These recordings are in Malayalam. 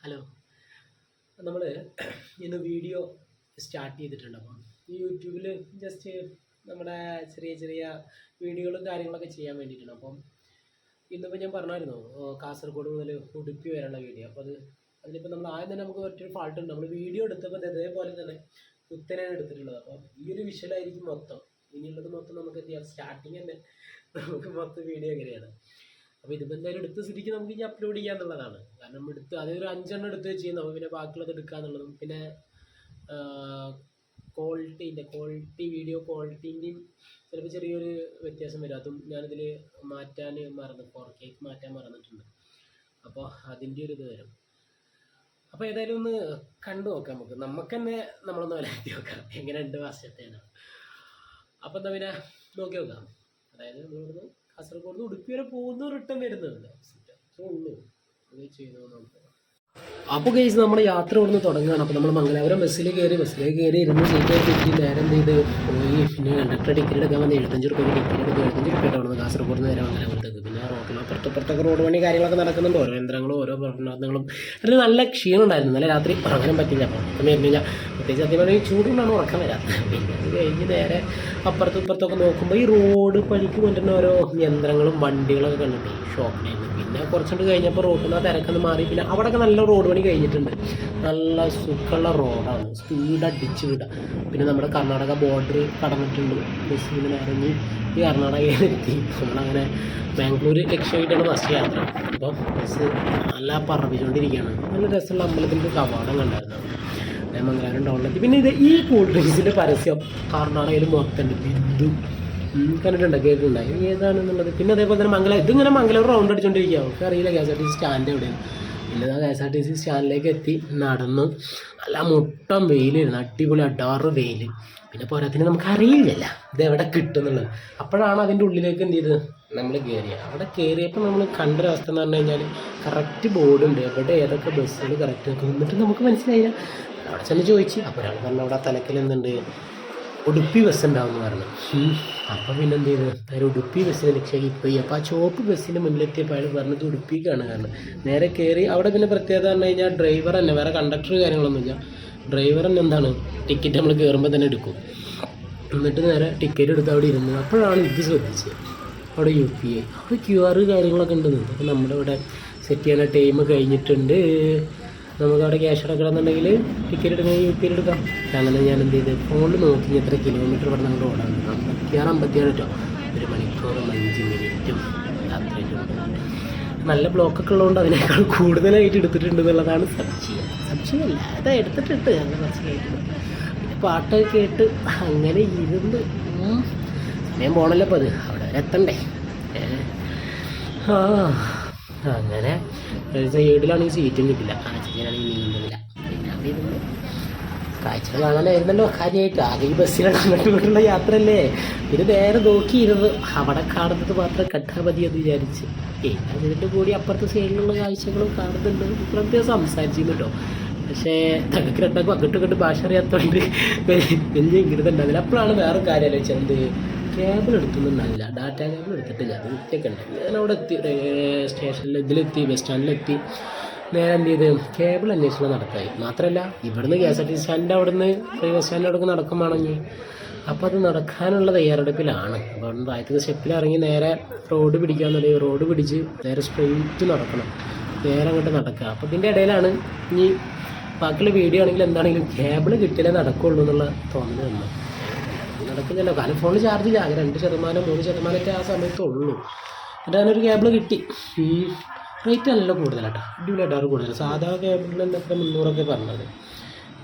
ഹലോ, നമ്മൾ ഇന്ന് വീഡിയോ സ്റ്റാർട്ട് ചെയ്തിട്ടുണ്ട്. അപ്പം ഈ യൂട്യൂബിൽ ജസ്റ്റ് നമ്മുടെ ചെറിയ ചെറിയ വീഡിയോകളും കാര്യങ്ങളൊക്കെ ചെയ്യാൻ വേണ്ടിയിട്ടാണ്. അപ്പം ഇന്നിപ്പോൾ ഞാൻ പറഞ്ഞായിരുന്നു കാസർഗോഡ് മുതൽ ഉടുപ്പി വരെയുള്ള വീഡിയോ. അപ്പോൾ അതിലിപ്പോൾ നമ്മൾ ആദ്യം തന്നെ നമുക്ക് ഒറ്റൊരു ഫാൾട്ട് ഉണ്ട്. നമ്മൾ വീഡിയോ എടുത്തപ്പോൾ ഇതേപോലെ തന്നെ കുത്തനെയാണ് എടുത്തിട്ടുള്ളത്. അപ്പം ഈ ഒരു വിഷ്വലായിരിക്കും മൊത്തം. ഇനിയുള്ളത് മൊത്തം നമുക്ക് എന്ത് ചെയ്യാം, സ്റ്റാർട്ടിങ് തന്നെ നമുക്ക് മൊത്തം വീഡിയോ എങ്ങനെയാണ്. അപ്പോൾ ഇതിപ്പോൾ എന്തായാലും എടുത്ത സ്ഥിതിക്ക് നമുക്ക് ഇനി അപ്ലോഡ് ചെയ്യാന്നുള്ളതാണ്. കാരണം എടുത്ത് അതൊരു 5 എടുത്ത് വെച്ച് നമ്മൾ പിന്നെ ബാക്കിയുള്ളത് എടുക്കുക എന്നുള്ളതും പിന്നെ ക്വാളിറ്റി വീഡിയോ ക്വാളിറ്റീൻ്റെയും ചിലപ്പോൾ ചെറിയൊരു വ്യത്യാസം വരും. അതും ഞാനിതിൽ മാറ്റാൻ മറന്നു, 4K മാറ്റാൻ മറന്നിട്ടുണ്ട്. അപ്പോൾ അതിൻ്റെ ഒരു ഇത് വരും. അപ്പോൾ ഏതായാലും ഒന്ന് കണ്ടു നോക്കാം. നമുക്ക് തന്നെ നമ്മളൊന്ന് വിലയിരുത്തി നോക്കാം എങ്ങനെയുണ്ട് വർഷത്തേനാണ്. അപ്പോൾ എന്താ പിന്നെ നോക്കി നോക്കാം. അതായത് നമ്മളിവിടുന്ന് കാസർഗോഡ് നിന്ന് ഉടുപ്പി വരെ പോകുന്നു, റിട്ടേൺ വരുന്നുണ്ട്. അത്രേ ഉള്ളൂ. അത് ചെയ്തു നോക്കാം. അപ്പോൾ ഗൈസ് നമ്മുടെ യാത്ര ഇവിടുന്ന് തുടങ്ങുകയാണ്. അപ്പോൾ നമ്മൾ മംഗലാപുരം ബസ്സിലേക്ക് കയറി ഇരുന്ന് സീറ്റായി കിട്ടി നേരെ എന്ത് ചെയ്ത് പോയി. പിന്നെ കണ്ടക്ടർ ടിക്കറ്റ് എടുക്കാൻ വന്ന് 75 രൂപയ്ക്ക് ടിക്കറ്റ് എടുത്ത് 75 രൂപ അവിടെ നിന്ന് കാസർഗോഡ് നേരെ മംഗലാപുരത്തേക്ക്. പിന്നെ റോഡിൽ അപ്പുറത്തൊക്കെ റോഡ് പണി കാര്യങ്ങളൊക്കെ നടക്കുന്നുണ്ട്. ഓരോ യന്ത്രങ്ങളും ഓരോ പ്രവർത്തനങ്ങളും. അതിന് നല്ല ക്ഷീണം ഉണ്ടായിരുന്നു. നല്ല രാത്രി ഉറങ്ങാനും പറ്റില്ല. അപ്പം വരുന്നില്ല. പ്രത്യേകിച്ച് സത്യം പറഞ്ഞാൽ ഈ ചൂടുകൊണ്ടാണ് ഉറക്കം വരാത്തത്. പിന്നെ അത് കഴിഞ്ഞ് നേരെ ഇപ്പുറത്തൊക്കെ നോക്കുമ്പോൾ ഈ റോഡ് പണിക്ക് കൊണ്ടുവരുന്ന ഓരോ യന്ത്രങ്ങളും വണ്ടികളൊക്കെ കണ്ടിട്ട് ഷോപ്പിലായിരുന്നു. പിന്നെ കുറച്ചുകൊണ്ട് കഴിഞ്ഞപ്പോൾ റോഡിൽ നിന്ന് തിരക്കൊന്ന് മാറി. പിന്നെ അവിടെയൊക്കെ നല്ല റോഡ് പണി കഴിഞ്ഞിട്ടുണ്ട്. നല്ല സുഖമുള്ള റോഡാണ്, സ്പീഡ് അടിച്ച് വിടുക. പിന്നെ നമ്മുടെ കർണാടക ബോർഡർ കടന്നിട്ടുണ്ട്. ബസ് ഇങ്ങനെ ഇറങ്ങി ഈ കർണാടകയിലെത്തി. നമ്മളങ്ങനെ ബാംഗ്ലൂർ ലക്ഷ്യമായിട്ടാണ് ബസ് യാത്ര. അപ്പോൾ ബസ് നല്ല പറപ്പിച്ചുകൊണ്ടിരിക്കുകയാണ്. നല്ല രസമുള്ള അമ്പലത്തിൻ്റെ കവാടം കണ്ടായിരുന്നു മംഗലാപുരം ടൗണിലെത്തി. പിന്നെ ഈ കൂൾ ഡ്രിങ്ക്സിൻ്റെ പരസ്യം കർണാടകയിൽ മൊത്തമുണ്ട്. ബിന്ദു കണ്ടിട്ടുണ്ട്, കേട്ടിട്ടുണ്ടായി ഏതാണെന്നുള്ളത്. പിന്നെ അതേപോലെ തന്നെ ഇതിങ്ങനെ മംഗലാപുരം റൗണ്ട് അടിച്ചുകൊണ്ടിരിക്കുക. നമുക്ക് അറിയില്ല KSRTC സ്റ്റാൻഡ് എവിടെയാണ്. പിന്നെ KSRTC സ്റ്റാൻഡിലേക്ക് എത്തി നടന്നു. നല്ല മുട്ടം വെയിലായിരുന്നു, അടിപൊളി അടാറ് വെയിൽ. പിന്നെ പോരാത്തിന് നമുക്ക് അറിയില്ലല്ല ഇത് എവിടെ കിട്ടുന്നുള്ളത്. അപ്പോഴാണ് അതിൻ്റെ ഉള്ളിലേക്ക് എന്ത് ചെയ്തത് നമ്മൾ കയറിയത്. അവിടെ കയറിയപ്പോൾ നമ്മൾ കണ്ടൊരവസ്ഥ എന്ന് പറഞ്ഞു കഴിഞ്ഞാൽ കറക്റ്റ് ബോർഡുണ്ട് എവിടെ ഏതൊക്കെ ബസ്സുകൾ കറക്റ്റ് നിൽക്കും. എന്നിട്ട് നമുക്ക് മനസ്സിലായില്ല. അവിടെ ചെന്ന് ചോദിച്ചു. അപ്പോൾ ഒരാൾ പറഞ്ഞു അവിടെ തലക്കൽ എന്തുണ്ട് ഉടുപ്പി ബസ് ഉണ്ടാവുമെന്ന് പറഞ്ഞു. അപ്പോൾ പിന്നെ എന്ത് ചെയ്തു, അതായത് ഉടുപ്പി ബസ്സിനെ ലക്ഷ്യമാക്കി പോയി. അപ്പോൾ ആ ചുവപ്പ് ബസ്സിൻ്റെ മുന്നിലെത്തിയപ്പോൾ അയാൾ പറഞ്ഞത് ഉടുപ്പിക്കാണ്. കാരണം നേരെ കയറി അവിടെ പിന്നെ പ്രത്യേകത പറഞ്ഞു കഴിഞ്ഞാൽ ഡ്രൈവർ തന്നെ, വേറെ കണ്ടക്ടർ കാര്യങ്ങളൊന്നുമില്ല. ഡ്രൈവർ തന്നെ എന്താണ് ടിക്കറ്റ് നമ്മൾ കയറുമ്പോൾ തന്നെ എടുക്കും. എന്നിട്ട് നേരെ ടിക്കറ്റ് എടുത്ത് അവിടെ ഇരുന്നു. അപ്പോഴാണ് ഇത് ശ്രദ്ധിച്ചത്. അവിടെ UPI അവിടെ QR കാര്യങ്ങളൊക്കെ ഉണ്ടെന്ന്. അപ്പോൾ നമ്മുടെ ഇവിടെ സെറ്റ് ചെയ്യുന്ന ടൈം കഴിഞ്ഞിട്ടുണ്ട്, നമുക്കവിടെ ക്യാഷ് അടക്കണമെന്നുണ്ടെങ്കിൽ ടിക്കറ്റ് എടുക്കണമെങ്കിൽ UPI എടുക്കാം. അങ്ങനെ ഞാൻ എന്ത് ചെയ്ത് ഫോണിൽ നോക്കി എത്ര കിലോമീറ്റർ ഇവിടെ നമ്മൾ ഓടാണ്. 56 കേട്ടോ. 1 മണിക്കൂറും 5 മിനിറ്റും യാത്രയായിട്ടുണ്ട്. നല്ല ബ്ലോക്കൊക്കെ ഉള്ളതുകൊണ്ട് അതിനേക്കാൾ കൂടുതലായിട്ട് എടുത്തിട്ടുണ്ട് എന്നുള്ളതാണ് സംശയമല്ല. അതാ എടുത്തിട്ടുണ്ട് നല്ല കുറച്ചായിട്ട്. പിന്നെ പാട്ടൊക്കെ കേട്ട് അങ്ങനെ ഇരുന്ന് സമയം പോകണല്ലോ. അപ്പോൾ അത് അവിടെ വരെ എത്തണ്ടേ. അങ്ങനെ സൈഡിലാണെങ്കിൽ സീറ്റും കിട്ടില്ല, ആണെങ്കിൽ നീങ്ങുന്നില്ല. പിന്നെ അവിടെ ഇരുന്ന് കാഴ്ച കാണാനായിരുന്നല്ലോ കാര്യമായിട്ട്. ആകെ ഈ ബസ്സിലാണ് അങ്ങോട്ട് ഇങ്ങോട്ടുള്ള യാത്രയല്ലേ. പിന്നെ നേരെ നോക്കിയിരുന്ന് അവിടെ കാണുന്നത് മാത്രം കണ്ടാൽ മതി എന്ന് വിചാരിച്ച് അതിൻ്റെ കൂടി അപ്പുറത്തെ സൈഡിലുള്ള കാഴ്ചകളും കാണുന്നുണ്ട്. ഇത്രയും സംസാരിച്ചിരുന്നു കേട്ടോ. പക്ഷേ തങ്ങൾക്ക് രണ്ടാക്കും അങ്ങോട്ടും ഭാഷ അറിയാത്തതുകൊണ്ട് വലിയ ഇങ്ങനത്തെ ഉണ്ടാവില്ല. അപ്പോഴാണ് വേറെ കാര്യമല്ലേ ചെന്ത് കേബിൾ എടുത്തൊന്നുമല്ല, ഡാറ്റ കേബിൾ എടുത്തിട്ടില്ല. അത് വിറ്റൊക്കെ ഉണ്ട്. ഞാനവിടെ എത്തി, സ്റ്റേഷനിൽ ഇതിലെത്തി, ബസ് സ്റ്റാൻഡിലെത്തി. നേരെ എന്ത് ചെയ്ത് കേബിൾ അന്വേഷണം നടക്കായി. മാത്രമല്ല ഇവിടുന്ന് KSRTC സ്റ്റാൻഡിൻ്റെ അവിടെ നിന്ന് ബസ് സ്റ്റാൻഡിൻ്റെ അവിടെ നടക്കും വേണമെങ്കിൽ. അപ്പോൾ അത് നടക്കാനുള്ള തയ്യാറെടുപ്പിലാണ്. അപ്പോൾ അവിടെ ആദ്യത്തെ സ്റ്റെപ്പിൽ ഇറങ്ങി നേരെ റോഡ് പിടിക്കാമെന്നുണ്ടെങ്കിൽ റോഡ് പിടിച്ച് നേരെ സ്ട്രെയിറ്റ് നടക്കണം, നേരെ അങ്ങോട്ട് നടക്കുക. അപ്പോൾ ഇതിൻ്റെ ഇടയിലാണ് ഇനി ബാക്കിയുള്ള വീഡിയോ ആണെങ്കിലും എന്താണെങ്കിലും കേബിൾ കിട്ടിയാലേ നടക്കുള്ളൂ എന്നുള്ള തോന്നൽ വന്നു. നടക്കുന്നില്ല, കാരണം ഫോണിൽ ചാർജ് ഇല്ല. 2% 3% ആ സമയത്തുള്ളൂ. എന്നിട്ട് അതിനൊരു കേബിൾ കിട്ടി. റേറ്റ് നല്ല കൂടുതലാട്ടോ, അടിപൊളിയായിട്ട് കൂടുതൽ. സാധാ കേബിളിന് തന്നെ എത്ര 300 പറഞ്ഞത്.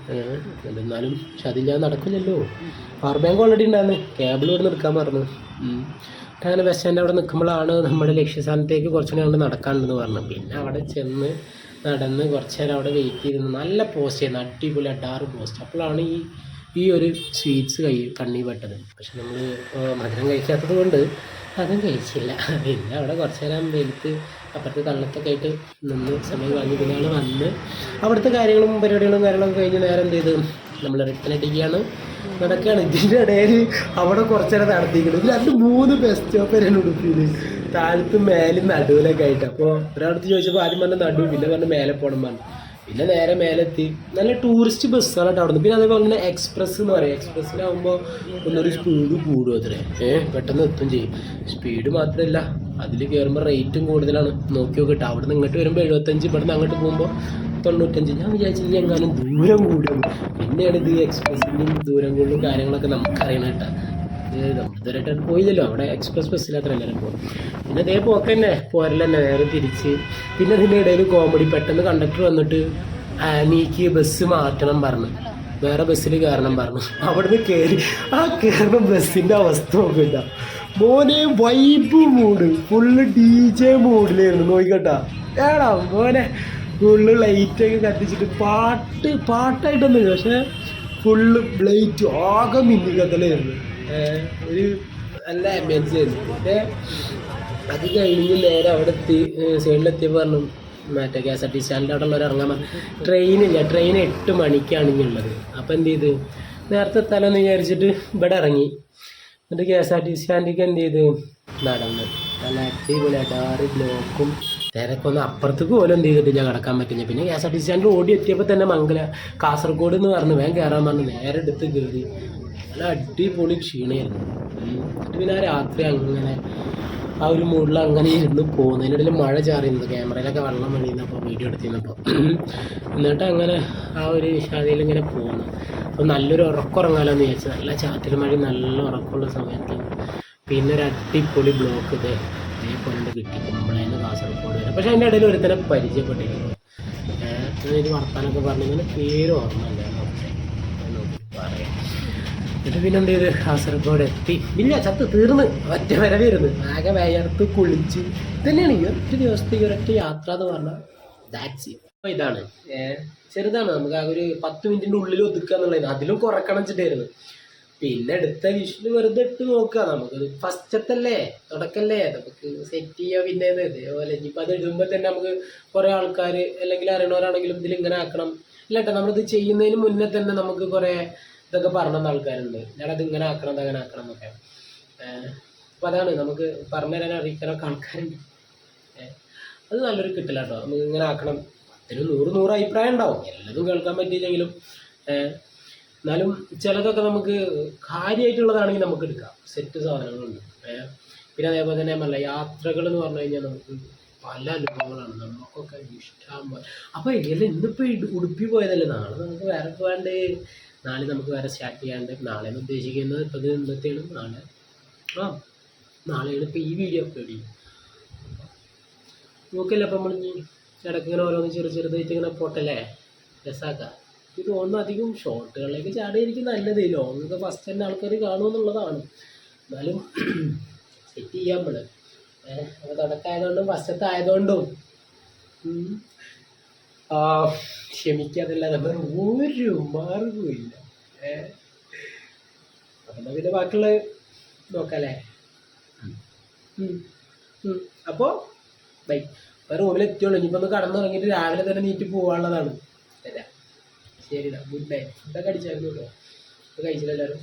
എന്നാലും പക്ഷെ അതില്ലാതെ നടക്കില്ലല്ലോ. പവർ ബാങ്ക് ഓൾറെഡി ഉണ്ടായിരുന്നു. കേബിൾ ഇവിടെ എടുക്കാൻ പറഞ്ഞു. അങ്ങനെ ബസ് സ്റ്റാൻഡ് അവിടെ നിൽക്കുമ്പോഴാണ് നമ്മുടെ ലക്ഷ്യസ്ഥാനത്തേക്ക് കുറച്ചുകൂടി അങ്ങോട്ട് നടക്കാനുണ്ടെന്ന് പറഞ്ഞു. പിന്നെ അവിടെ ചെന്ന് നടന്ന് കുറച്ച് നേരം അവിടെ വെയിറ്റ് ചെയ്തിരുന്നു. നല്ല പോസ്റ്റ് ചെയ്യുന്നു, അടിപൊളി അടാറ് പോസ്റ്റ്. അപ്പോഴാണ് ഈ ഒരു സ്വീറ്റ്സ് കണ്ണി പെട്ടത്. പക്ഷെ നമ്മൾ മധുരം കഴിക്കാത്തത് കൊണ്ട് അതും കഴിച്ചില്ല. പിന്നെ അവിടെ കുറച്ച് നേരം വെയിലത്ത് അപ്പുറത്ത് തള്ളത്തൊക്കെ ആയിട്ട് നിന്ന് സമയം വാങ്ങി. പിന്നെ ആൾ വന്ന് അവിടുത്തെ പരിപാടികളും കാര്യങ്ങളൊക്കെ കഴിഞ്ഞ് നേരം എന്ത് ചെയ്ത് നമ്മൾ റിട്ടേൺ അടിക്കുകയാണ്, നടക്കുകയാണ്. ഇതിൻ്റെ ഇടയിൽ അവിടെ കുറച്ച് നേരം നടത്തിയിരിക്കുന്നത്. ഇതിൽ 3 ബസ് സ്റ്റോപ്പ് വരെയാണ് ഉടുപ്പിയിൽ. താഴത്തും മേലും നടുവിലൊക്കെ ആയിട്ട്. അപ്പോൾ ഒരാളടുത്ത് ചോദിച്ചപ്പോൾ ആദ്യം പറഞ്ഞ നടുവ്, പിന്നെ പറഞ്ഞ് മേലെ പോകണം പറഞ്ഞു. പിന്നെ നേരെ മേലെത്തി നല്ല ടൂറിസ്റ്റ് ബസ്സുകളായിട്ട് അവിടെ നിന്ന്. പിന്നെ അതേപോലെ തന്നെ എക്സ്പ്രസ് എന്ന് പറയും. എക്സ്പ്രസ്സിലാവുമ്പോൾ ഒന്നൊരു സ്പീഡ് കൂടും അത്രേ. പെട്ടെന്ന് എത്തും ചെയ്യും. സ്പീഡ് മാത്രമല്ല അതിൽ കയറുമ്പോൾ റേറ്റും കൂടുതലാണ്. നോക്കി നോക്കിയിട്ട് അവിടെ നിന്ന് ഇങ്ങോട്ട് വരുമ്പോൾ 75, ഇവിടെ നിന്ന് അങ്ങോട്ട് പോകുമ്പോൾ 95. ഞാൻ വിചാരിച്ചു ഇനി എങ്ങാനും ദൂരം കൂടും. പിന്നെയാണ് ഇത് എക്സ്പ്രസിൻ്റെയും ദൂരം കൂടുതലും കാര്യങ്ങളൊക്കെ നമുക്കറിയണം കേട്ടോ. ഇതുവരെയായിട്ട് പോയില്ലല്ലോ, അവിടെ എക്സ്പ്രസ് ബസ്സിലത്ര എല്ലാവരും പോകും. പിന്നെ അതേ പോക്ക് തന്നെ പോരല്ല തന്നെ നേരെ തിരിച്ച്. പിന്നെ അതിൻ്റെ ഇടയിൽ കോമഡി, പെട്ടെന്ന് കണ്ടക്ടർ വന്നിട്ട് നീക്ക് ബസ് മാറ്റണം പറഞ്ഞു, വേറെ ബസ്സിൽ കയറണം പറഞ്ഞു. അവിടുന്ന് കയറി ആ കയറുന്ന ബസ്സിൻ്റെ അവസ്ഥ നോക്കില്ല മോനെ, വൈബ് മൂഡ് ഫുള്ള് DJ മൂഡിലായിരുന്നു. നോക്കിക്കട്ടാ ഏടാ മോനെ, ഫുള്ള് ലൈറ്റൊക്കെ കത്തിച്ചിട്ട് പാട്ടായിട്ടൊന്നുമില്ല, പക്ഷെ ഫുള്ള് ലൈറ്റ് ആകെ മിന്നിക്കത്തലായിരുന്നു. ഒരു നല്ല ആംബിയൻസ് ആയിരുന്നു. പിന്നെ അത് കഴിഞ്ഞ് നേരെ അവിടെ എത്തി, സൈഡിലെത്തിയപ്പോൾ പറഞ്ഞു മറ്റേ KSRTC സ്റ്റാൻഡിൻ്റെ അവിടെ ഉള്ളവർ ഇറങ്ങാൻ പറഞ്ഞു. ട്രെയിൻ 8 മണിക്കാണ് ഇനിയുള്ളത്. അപ്പോൾ എന്ത് ചെയ്ത് നേരത്തെ എത്താലെന്ന് വിചാരിച്ചിട്ട് ഇവിടെ ഇറങ്ങി. എന്നിട്ട് KSRTC സ്റ്റാൻഡിലേക്ക് എന്ത് ചെയ്ത് നടന്ന് നല്ല അടിപൊളിയായിട്ട് 6 ബ്ലോക്കും തിരക്കൊന്നും അപ്പുറത്തേക്ക് പോലും എന്ത് ചെയ്തിട്ട് ഞാൻ കിടക്കാൻ പറ്റില്ല. പിന്നെ KSRTC സ്റ്റാൻഡിൽ ഓടി എത്തിയപ്പോൾ തന്നെ കാസർഗോഡ് എന്ന് പറഞ്ഞു വേഗം കയറാൻ പറഞ്ഞു. നേരെ എടുത്ത് കയറി നല്ല അടിപൊളി ക്ഷീണമായിരുന്നു. എന്നിട്ട് പിന്നെ ആ രാത്രി അങ്ങനെ ആ ഒരു മൂഡിൽ അങ്ങനെ ഇരുന്ന് പോകുന്നതിനിടയിൽ മഴ ചാറിയുന്നത്, ക്യാമറയിലൊക്കെ വെള്ളം വീണിരുന്നപ്പോൾ വീഡിയോ എടുത്തിരുന്നപ്പോൾ. എന്നിട്ട് അങ്ങനെ ആ ഒരു ഷാദിയിൽ ഇങ്ങനെ പോകുന്നു. അപ്പോൾ നല്ലൊരു ഉറക്കമുറങ്ങാലോന്ന് വിചാരിച്ചു. നല്ല ചാറ്റൽ മഴ, നല്ല ഉറക്കമുള്ള സമയത്ത് പിന്നെ ഒരു അടിപൊളി ബ്ലോക്ക് ഇതേപോലെ കിട്ടി കുമ്പളേന്ന് കാസർഗോഡ് വരെ. പക്ഷെ അതിൻ്റെ ഇടയിൽ ഒരുത്തനെ പരിചയപ്പെട്ടിരുന്നു. ഒരു വർത്താനൊക്കെ പറഞ്ഞു, ഇങ്ങനെ പേര് ഓർമ്മയില്ല, നോക്കി പറയാം. എന്നിട്ട് പിന്നെ എന്ത് ചെയ്ത് കാസർഗോഡ് എത്തി. ഇല്ല, ചത്ത് തീർന്ന് ഒറ്റ വരവായിരുന്നു. ആകെ വയർത്ത് കുളിച്ച് തന്നെയാണ് ഈ ഒറ്റ ദിവസത്തെ ഈ ഒരൊറ്റ യാത്ര എന്ന് പറഞ്ഞാൽ ദാറ്റ്സ് ഇറ്റ്. അപ്പോൾ ഇതാണ് ചെറുതാണ്, നമുക്ക് ആ ഒരു 10 മിനിറ്റിൻ്റെ ഉള്ളിൽ ഒതുക്കുക എന്നുള്ളതിന് അതിലും കുറക്കണം വെച്ചിട്ടായിരുന്നു. പിന്നെ എടുത്ത വിഷു വെറുതെ ഇട്ട് നോക്കുക, നമുക്ക് ഫസ്റ്റത്തല്ലേ, തുടക്കല്ലേ, നമുക്ക് സെറ്റ് ചെയ്യുക. പിന്നെ ഇതേപോലെ ഇനിയിപ്പോൾ അത് ഇടുമ്പോൾ തന്നെ നമുക്ക് കുറേ ആൾക്കാർ അല്ലെങ്കിൽ അറിയണവരാണെങ്കിലും ഇതിലിങ്ങനെ ആക്കണം ഇല്ല കേട്ടോ, നമ്മളിത് ചെയ്യുന്നതിന് മുന്നേ തന്നെ നമുക്ക് കുറേ ഇതൊക്കെ പറഞ്ഞ ആൾക്കാരുണ്ട്, ഞാനത് ഇങ്ങനെ ആക്കണം അങ്ങനെ ആക്കണം എന്നൊക്കെ. അപ്പോൾ അതാണ് നമുക്ക് പറഞ്ഞു തരാൻ അറിയിക്കാനൊക്കെ ആൾക്കാരുണ്ട്. അത് നല്ലൊരു കിട്ടില്ല കേട്ടോ. നമുക്ക് ഇങ്ങനെ ആക്കണം, അതിന് 100 അഭിപ്രായം ഉണ്ടാവും, എല്ലാതും കേൾക്കാൻ പറ്റിയില്ലെങ്കിലും. എന്നാലും ചിലതൊക്കെ നമുക്ക് കാര്യമായിട്ടുള്ളതാണെങ്കിൽ നമുക്ക് എടുക്കാം, സെറ്റ് സാധനങ്ങളുണ്ട്. പിന്നെ അതേപോലെ തന്നെ നല്ല യാത്രകൾ എന്ന് പറഞ്ഞു കഴിഞ്ഞാൽ നമുക്ക് പല അനുഭവങ്ങളാണ് നമുക്കൊക്കെ ഇഷ്ടം പോലെ. അപ്പോൾ എല്ലാം ഇന്നിപ്പോൾ ഉടുപ്പി പോയതല്ലേ, നാളെ നമുക്ക് വേറെ പോകാണ്ട്, നാളെ നമുക്ക് വേറെ സ്റ്റാർട്ട് ചെയ്യാണ്ട്. നാളെ ഉദ്ദേശിക്കുന്നത് ഇപ്പോൾ ഇത് ഇന്നത്തെയാണ്, നാളെയാണ് ഇപ്പോൾ ഈ വീഡിയോ അപ്ലോഡ് ചെയ്യും. നോക്കല്ലേ അപ്പോൾ നമ്മൾ ഇടയ്ക്ക് ഇങ്ങനെ ഓരോന്ന് ചെറുതായിട്ട് ഇങ്ങനെ പോട്ടല്ലേ, രസാക്കാം. ഇത് തോന്നുന്നു അധികം ഷോർട്ടുകളിലേക്ക് ചാടിയായിരിക്കും നല്ലത്. ലോങ്ങൊക്കെ ഫസ്റ്റ് തന്നെ ആൾക്കാർ കാണുമെന്നുള്ളതാണ്. എന്നാലും സെറ്റ് ചെയ്യാൻ നമ്മൾ അപ്പോൾ തുടക്കമായതുകൊണ്ടും ഫസ്റ്റത്തെ ആയതുകൊണ്ടും ക്ഷമിക്കാതില്ല, നമ്മൾ ഒരു മാർഗമില്ല. അപ്പം പിന്നെ ബാക്കിയുള്ള നോക്കാല്ലേ. അപ്പോൾ ബൈ. ഇപ്പോൾ റൂമിലെത്തിയുള്ളൂ, ഇനിയിപ്പോൾ ഒന്ന് കടന്നു തുടങ്ങിയിട്ട് രാവിലെ തന്നെ നീറ്റ് പോകാനുള്ളതാണ്. ശരിടാ, ഗുഡ് നൈറ്റ്. ഫുഡൊക്കെ അടിച്ചായിരുന്നു കേട്ടോ, ഇത് കഴിച്ചില്ല എല്ലാവരും.